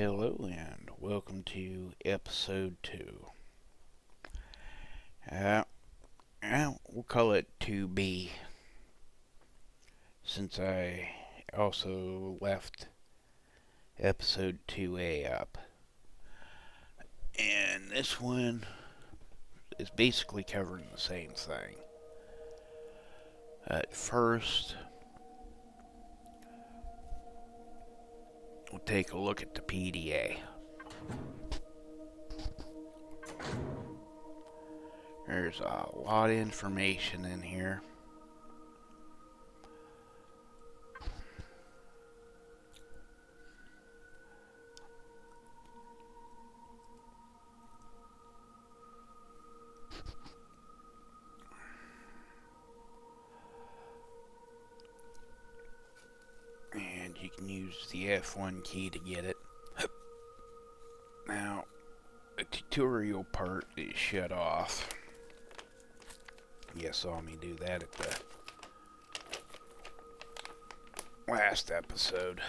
Hello and welcome to episode 2. Uh, we'll call it 2B since I also left episode 2A up. And this one is basically covering the same thing. At first, we'll take a look at the PDA. There's a lot of information in here. And you can use the F1 key to get it. Now, the tutorial part is shut off. You saw me do that at the last episode.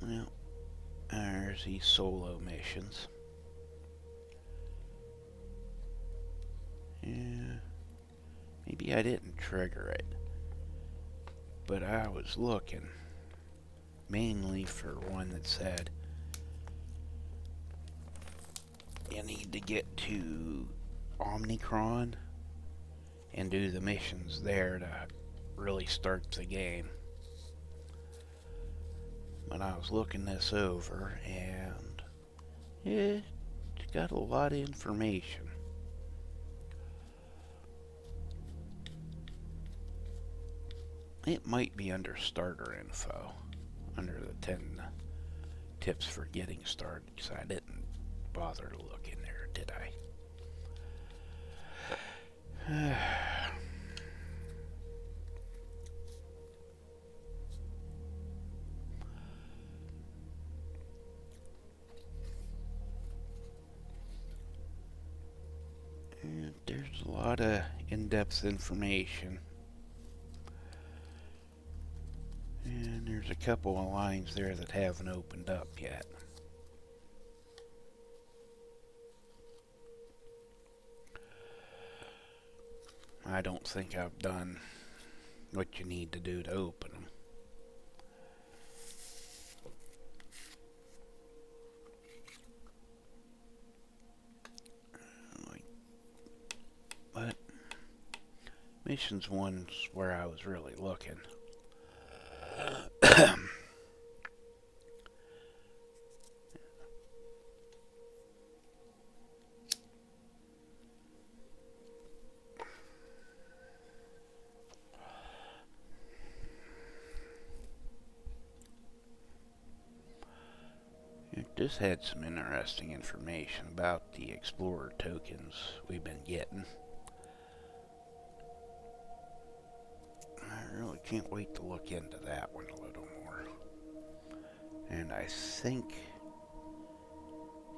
Well, there's these solo missions. Yeah, maybe I didn't trigger it, but I was looking mainly for one that said you need to get to Omnicron and do the missions there to really start the game. But I was looking this over and it's got a lot of information. It might be under starter info, under the 10 tips for getting started, because I didn't bother to look in there, did I? And there's a lot of in-depth information. And there's a couple of lines there that haven't opened up yet. I don't think I've done what you need to do to open them. But missions 1's where I was really looking. It just had some interesting information about the Explorer tokens we've been getting. I really can't wait to look into that one a little more. And I think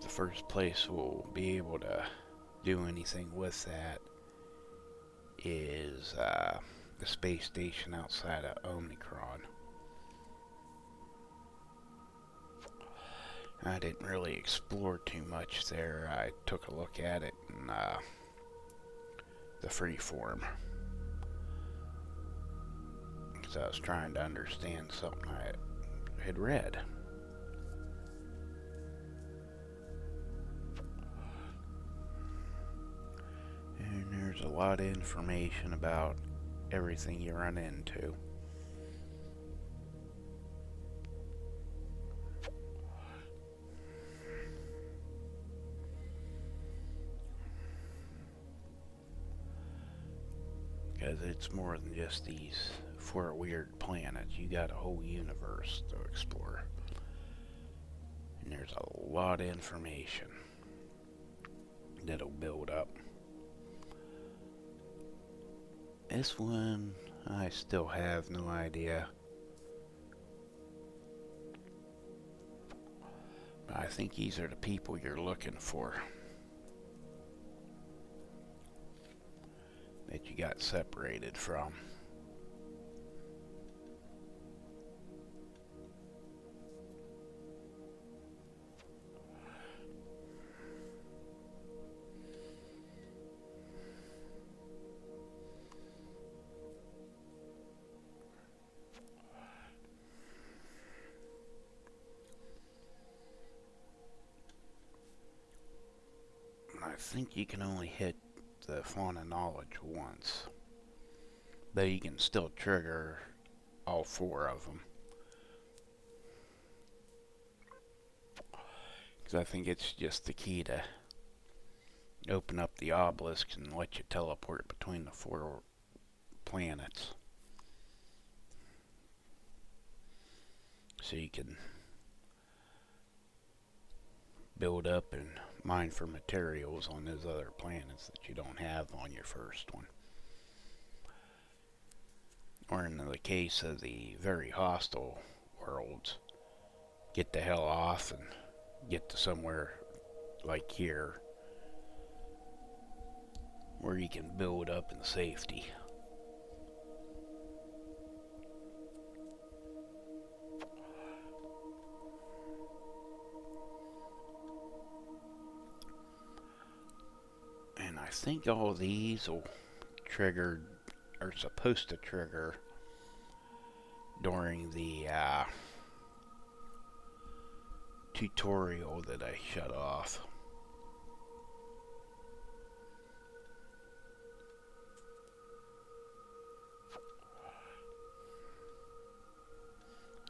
the first place we'll be able to do anything with that is the space station outside of Omnicron. I didn't really explore too much there. I took a look at it in the freeform, because I was trying to understand something I had read. And there's a lot of information about everything you run into. Because it's more than just these 4 weird planets. You got a whole universe to explore. And there's a lot of information that'll build up. This one, I still have no idea. But I think these are the people you're looking for. that you got separated from. I think you can only hit the Font of Knowledge once, but you can still trigger all 4 of them. Because I think it's just the key to open up the obelisk and let you teleport between the 4 planets. So you can build up and mine for materials on those other planets that you don't have on your first one. Or in the case of the very hostile worlds, get the hell off and get to somewhere like here where you can build up in safety. And I think all these will trigger, are supposed to trigger during the tutorial that I shut off.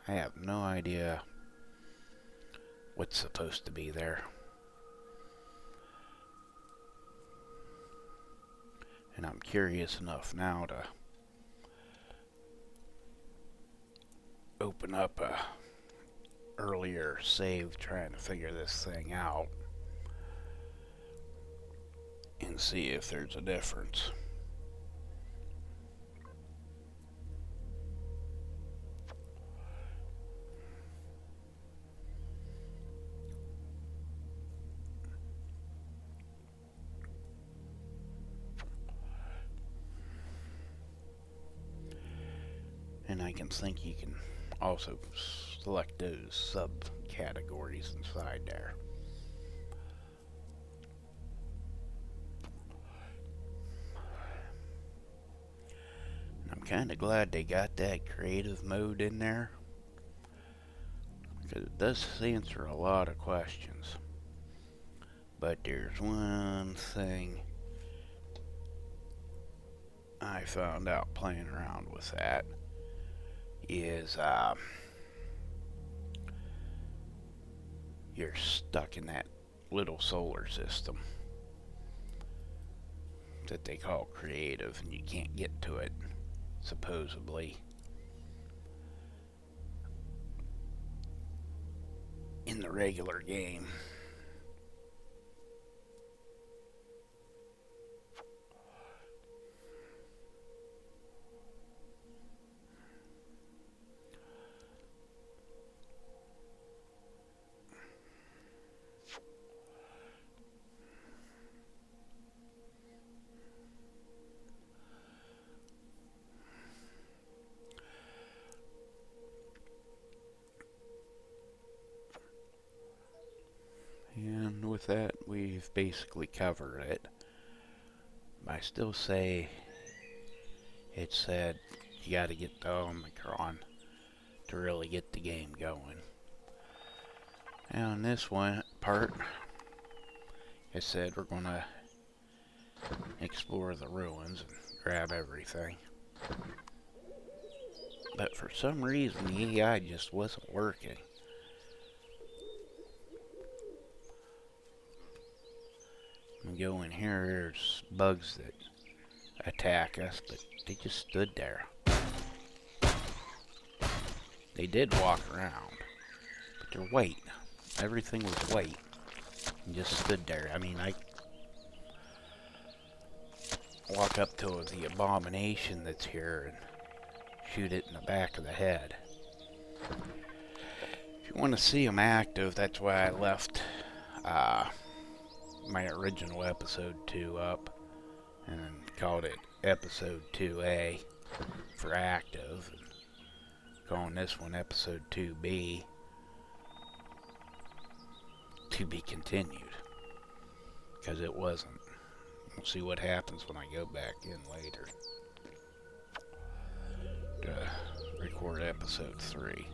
I have no idea what's supposed to be there. And I'm curious enough now to open up a earlier save trying to figure this thing out and see if there's a difference. And I can think you can also select those subcategories inside there. And I'm kind of glad they got that creative mode in there, because it does answer a lot of questions. But there's one thing I found out playing around with that is you're stuck in that little solar system that they call creative, and you can't get to it, supposedly, in the regular game. And with that, we've basically covered it. I still say it said you got to get the Omicron to really get the game going. And on this one part, it said we're going to explore the ruins and grab everything. But for some reason, the AI just wasn't working. We go in here, there's bugs that attack us, but they just stood there. They did walk around, but they're white. Everything was white and just stood there. I mean, I walk up to the abomination that's here and shoot it in the back of the head. If you want to see them active, that's why I left my original episode 2 up and called it episode 2A for active, and calling this one episode 2B to be continued, because it wasn't. We'll see what happens when I go back in later to record episode 3.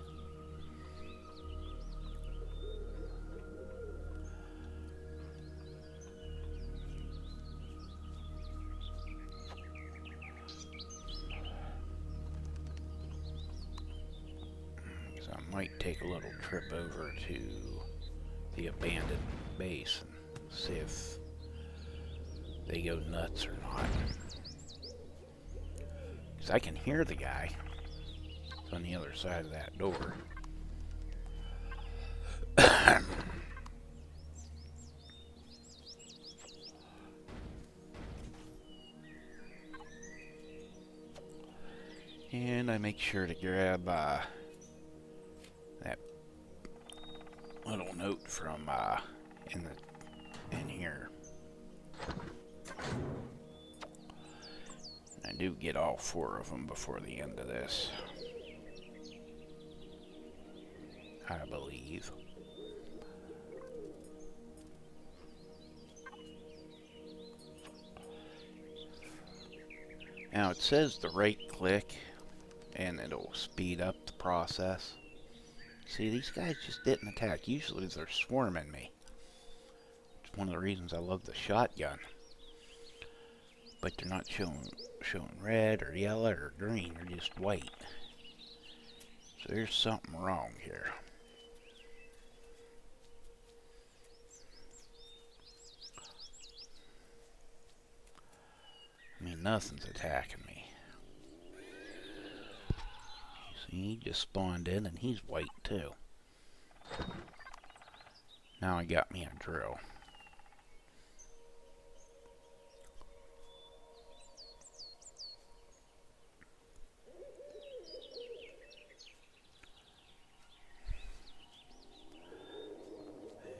So I might take a little trip over to the abandoned base and see if they go nuts or not. Because I can hear the guy. It's on the other side of that door. And I make sure to grab that little note from in here. I do get all 4 of them before the end of this, I believe. Now it says to right click and it'll speed up the process. See, these guys just didn't attack. Usually they're swarming me. It's one of the reasons I love the shotgun. But they're not showing red or yellow or green. They're just white. So there's something wrong here. I mean, nothing's attacking me. See, he just spawned in and he's white too. Now I got me a drill.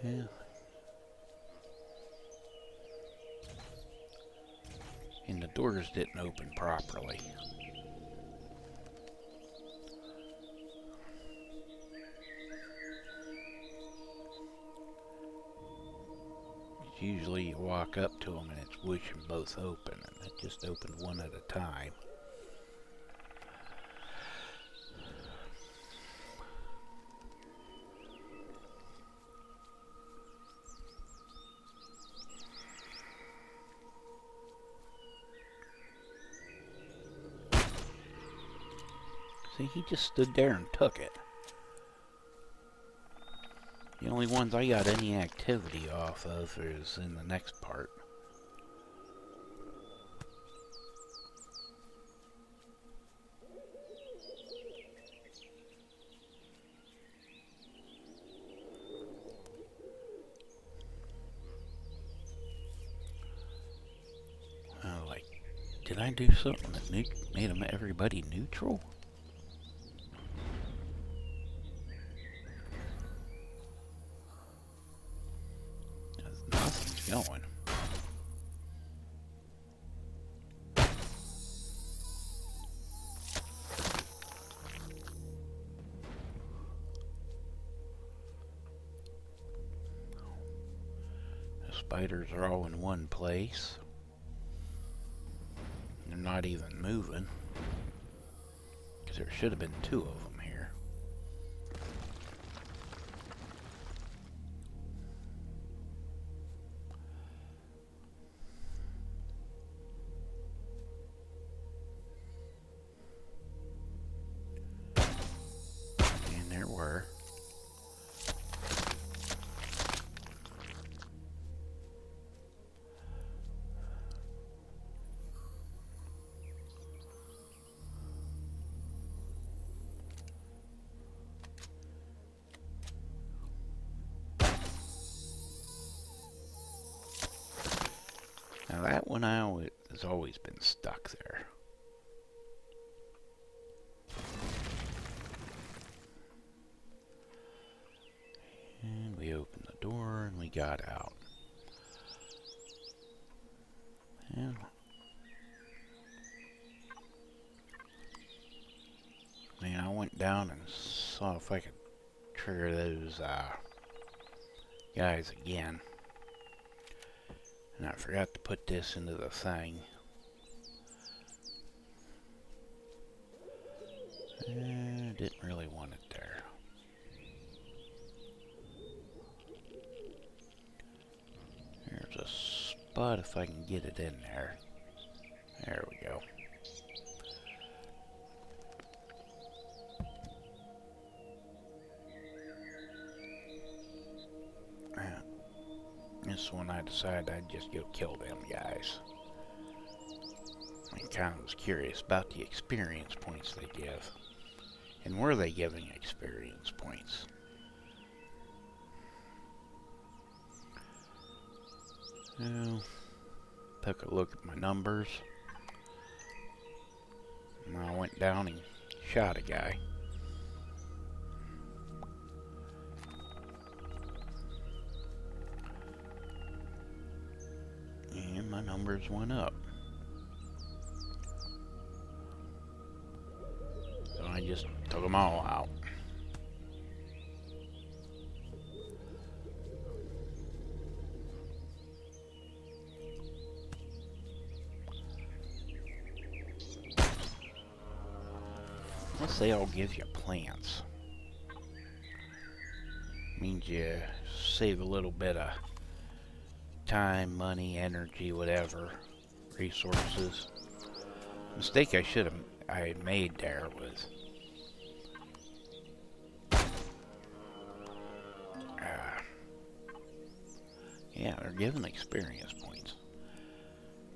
Yeah. And the doors didn't open properly. Usually you walk up to them and it's whooshing both open, and it just opened one at a time. See, he just stood there and took it. The only ones I got any activity off of is in the next part. Like, did I do something that made everybody neutral? Nothing's going. The spiders are all in one place. They're not even moving, because there should have been 2 of them here. And there were. Now that one has always been stuck there. And we opened the door and we got out. And saw if I could trigger those guys again. And I forgot to put this into the thing. Didn't really want it there. There's a spot if I can get it in there. There we go. This one I decided I'd just go kill them guys. I kind of was curious about the experience points they give. And were they giving experience points? Well, took a look at my numbers. And I went down and shot a guy. And my numbers went up. So I just took them all out. Unless they all give you plants. Means you save a little bit of time, money, energy, whatever, resources. Mistake I made there was yeah, they're giving experience points.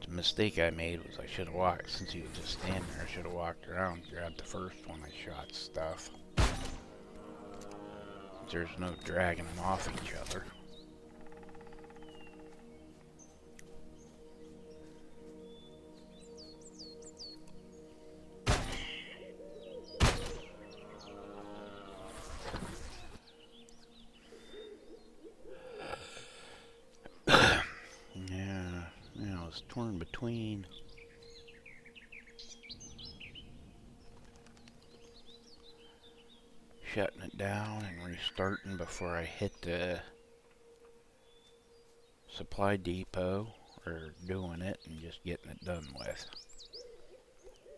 The mistake I made was I should have walked, since he was just standing there, I should have walked around and grabbed the first one I shot stuff. There's no dragging them off each other. Yeah, I was torn between shutting it down and restarting before I hit the supply depot, or doing it and just getting it done with.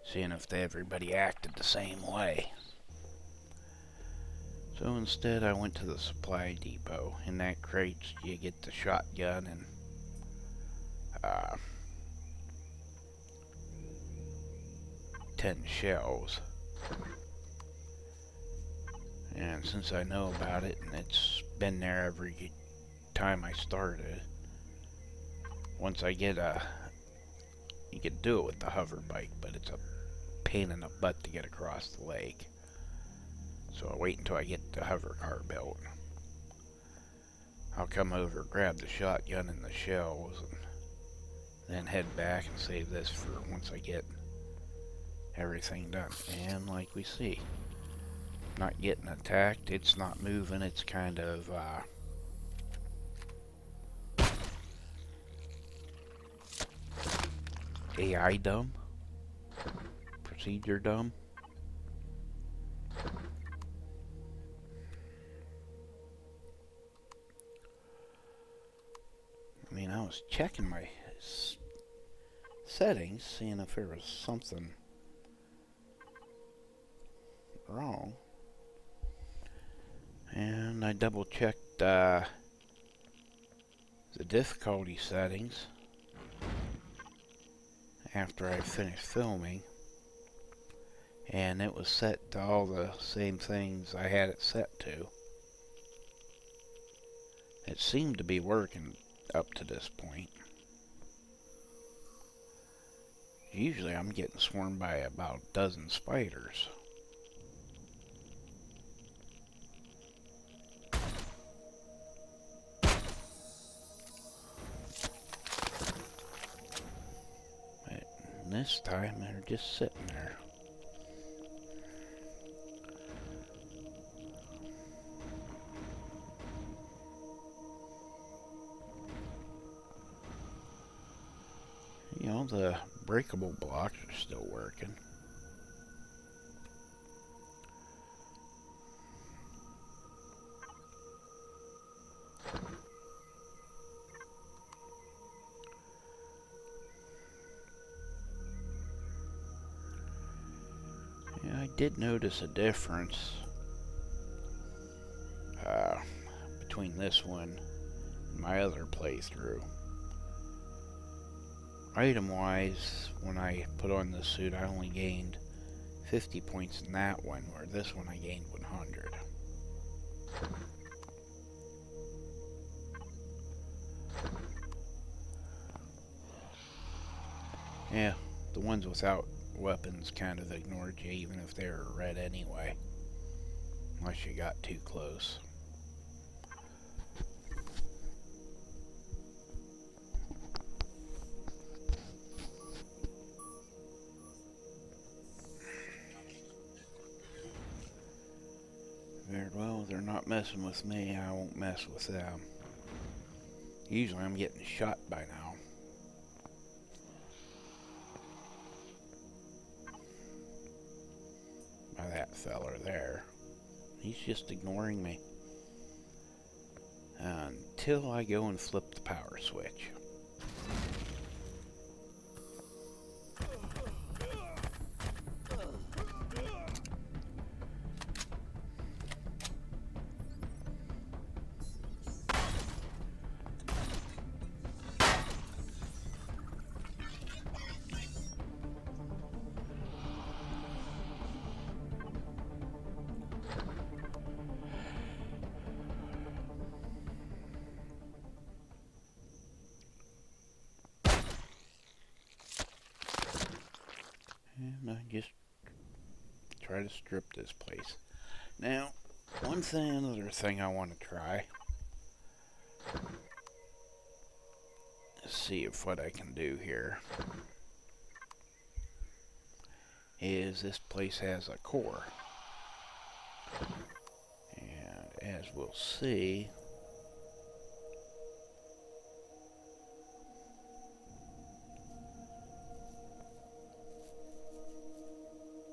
Seeing if everybody acted the same way. So instead I went to the supply depot. In that crate you get the shotgun and 10 shells. And since I know about it, and it's been there every time I started, once I get you can do it with the hover bike, but it's a pain in the butt to get across the lake. So I'll wait until I get the hover car built. I'll come over, grab the shotgun and the shells, and then head back and save this for once I get everything done. And like we see, not getting attacked, it's not moving, it's kind of AI dumb, procedure dumb. I mean, I was checking my settings, seeing if there was something wrong. And I double checked the difficulty settings after I finished filming, and it was set to all the same things I had it set to. It seemed to be working up to this point. Usually I'm getting swarmed by about a dozen spiders. But this time they're just sitting there. You know, the breakable blocks are still working. did notice a difference between this one and my other playthrough. Item-wise, when I put on this suit, I only gained 50 points in that one, where this one I gained 100. Yeah, the ones without weapons kind of ignored you, even if they were red anyway. Unless you got too close. Very well, they're not messing with me, I won't mess with them. Usually I'm getting shot by now. By that feller there. He's just ignoring me. Until I go and flip the power switch. And I just try to strip this place. Now, other thing I want to try. Let's see if what I can do here is this place has a core. And as we'll see,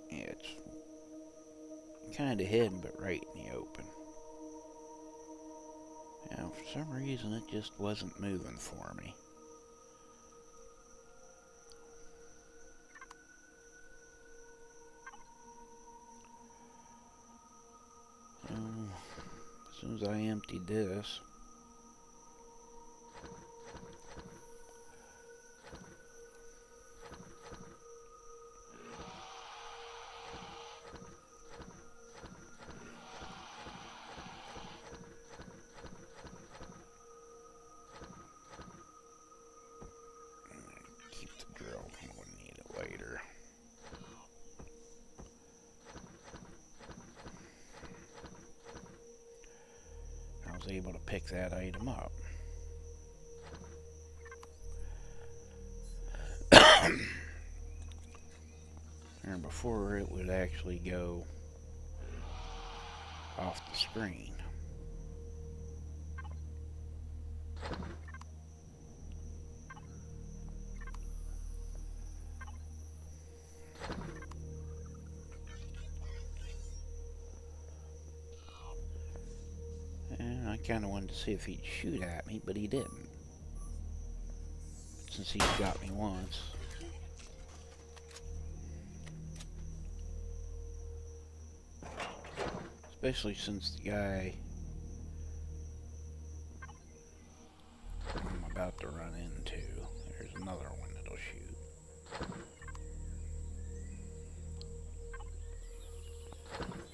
it's kind of hidden, but right in the open. Now, for some reason, it just wasn't moving for me. As soon as I emptied this, keep the drill, I'm going to need it later. I was able to pick that item up. And before it would actually go off the screen. And I kind of wanted to see if he'd shoot at me, but he didn't. Since he got me once. Especially since the guy I'm about to run into, there's another one that'll shoot.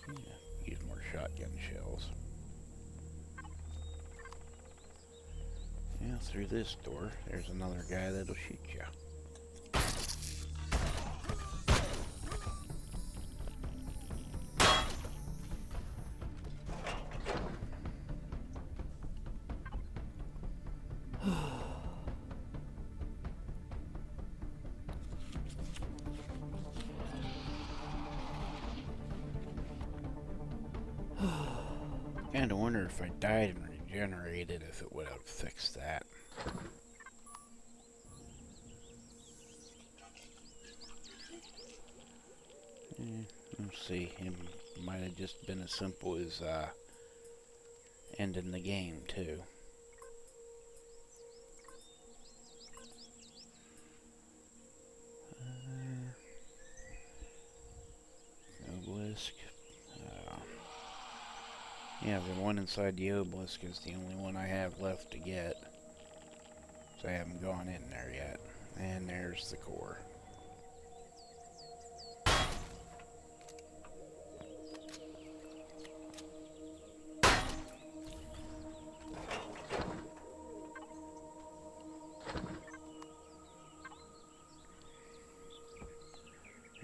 Yeah, use more shotgun shells. Yeah, through this door, there's another guy that'll shoot you. Kinda wonder if I died and regenerated, if it would have fixed that. Let's see, it might have just been as simple as ending the game too. No blue. one inside the obelisk is the only one I have left to get. So I haven't gone in there yet. And there's the core.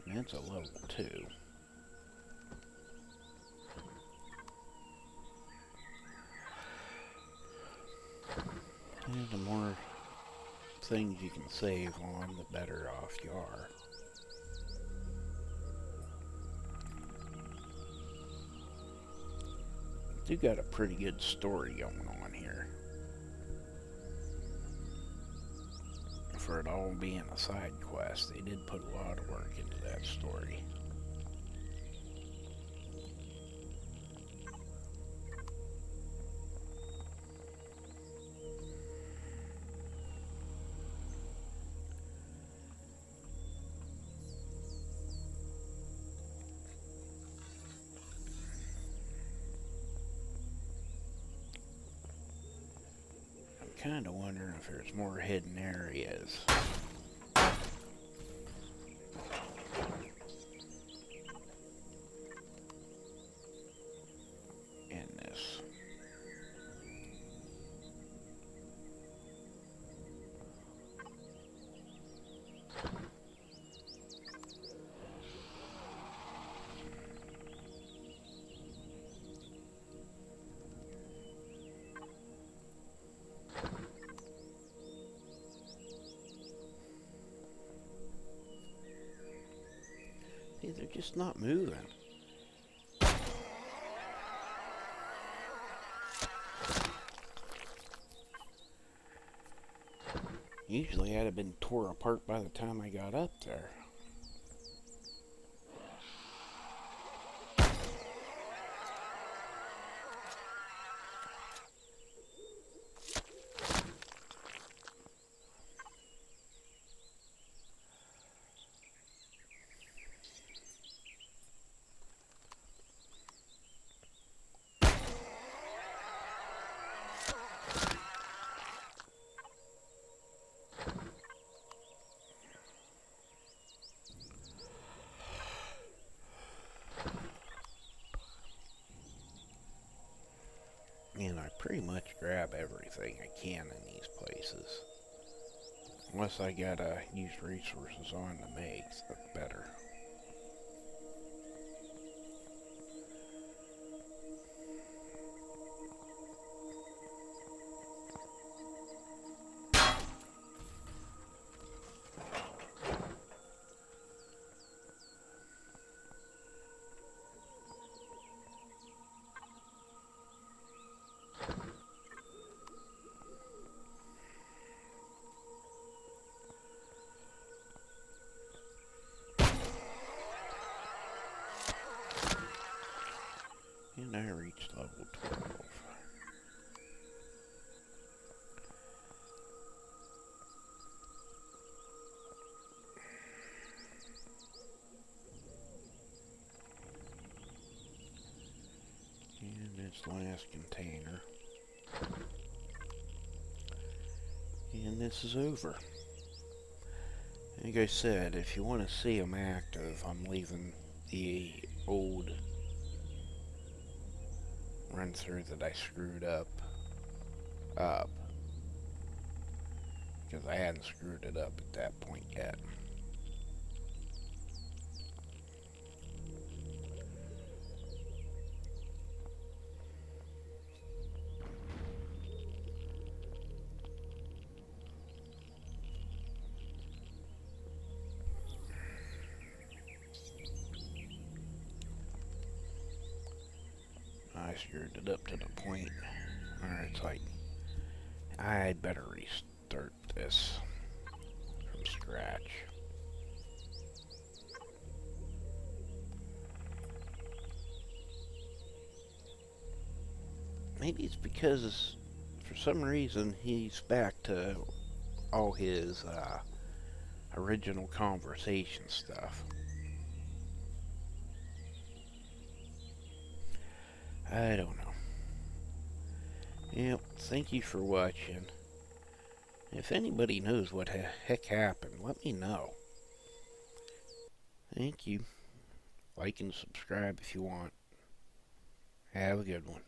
And that's a level 2. And the more things you can save on, the better off you are. You got a pretty good story going on here. For it all being a side quest, they did put a lot of work into that story. Kind of wondering if there's more hidden areas. In this. See, they're just not moving. Usually I'd have been tore apart by the time I got up there. And I pretty much grab everything I can in these places. Unless I gotta use resources on to make stuff better. And I reached level 12. And it's the last container. And this is over. Like I said, if you want to see them active, I'm leaving the old run through that I screwed up, because I hadn't screwed it up at that point yet. I screwed it up to the point where it's like, I'd better restart this from scratch. Maybe it's because for some reason he's back to all his original conversation stuff. I don't know. Yeah, thank you for watching. If anybody knows what the heck happened, let me know. Thank you. Like and subscribe if you want. Have a good one.